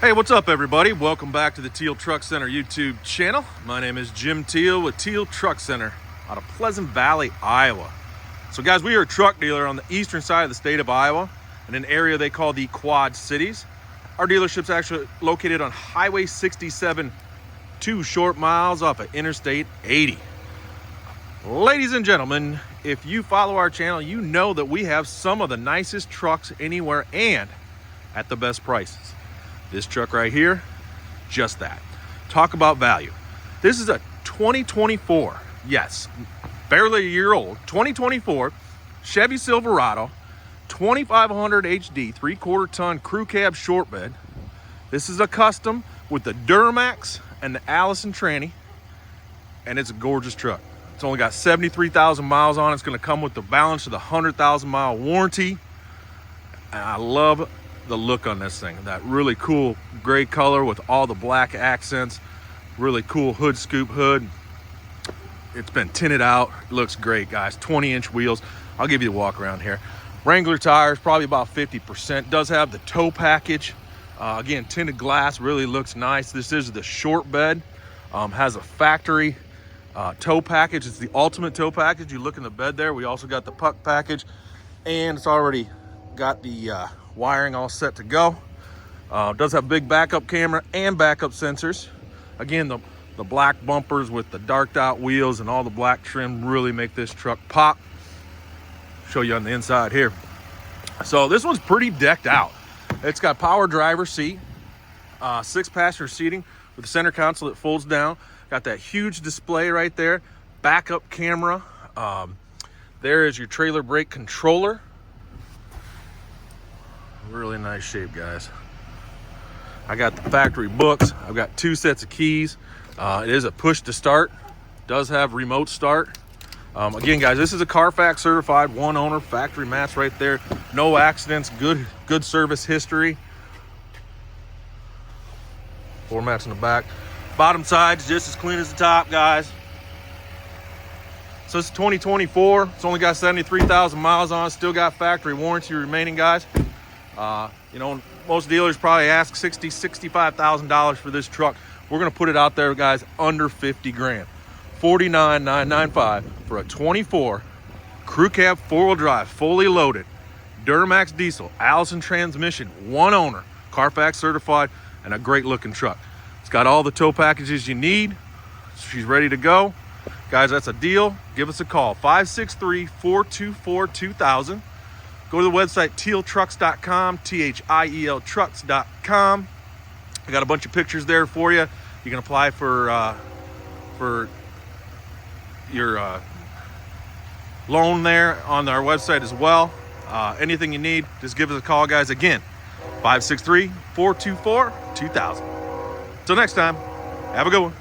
Hey, what's up everybody? Welcome back to the Teal Truck Center YouTube channel. My name is Jim Teal with Teal Truck Center out of Pleasant Valley, Iowa. So guys, we are a truck dealer on the eastern side of the state of Iowa in an area they call the Quad Cities. Our dealership's actually located on Highway 67, 2 short miles off of Interstate 80. Ladies and gentlemen, if you follow our channel, you know that we have some of the nicest trucks anywhere and at the best prices. This truck right here, just that. Talk about value. This is a 2024, yes, barely a year old, 2024 Chevy Silverado, 2500 HD, 3/4 ton crew cab short bed. This is a custom with the Duramax and the Allison tranny, and it's a gorgeous truck. It's only got 73,000 miles on it. It's gonna come with the balance of the 100,000 mile warranty. And I love the look on this thing, that really cool gray color with all the black accents, really cool hood scoop hood. It's been tinted out. It looks great, guys. 20-inch wheels. I'll give you a walk around here. Wrangler tires, probably about 50%. Does have the tow package. Again, tinted glass, really looks nice. This is the short bed. Has a factory tow package. It's the ultimate tow package. You look in the bed there. We also got the puck package, and it's already got the wiring all set to go. Does have big backup camera and backup sensors. Again, the black bumpers with the darked out wheels and all the black trim really make this truck pop. Show you on the inside here. So this one's pretty decked out. It's got power driver seat, 6-passenger seating with a center console that folds down. Got that huge display right there, backup camera. There is your trailer brake controller. Really nice shape, guys. I got the factory books. I've got 2 sets of keys. It is a push to start. Does have remote start. Again, guys, this is a Carfax certified, 1 owner, factory mats right there. No accidents, good service history. 4 mats in the back. Bottom side's just as clean as the top, guys. So it's 2024. It's only got 73,000 miles on it. Still got factory warranty remaining, guys. You know, most dealers probably ask $65,000 for this truck. We're going to put it out there, guys, under 50 grand. $49,995 for a 24 crew cab 4-wheel drive, fully loaded, Duramax diesel, Allison transmission, 1 owner, Carfax certified, and a great looking truck. It's got all the tow packages you need. She's ready to go. Guys, that's a deal. Give us a call, 563-424-2000. Go to the website, tealtrucks.com, THIEL trucks.com. I got a bunch of pictures there for you. You can apply for your loan there on our website as well. Anything you need, just give us a call, guys. Again, 563-424-2000. Till next time, have a good one.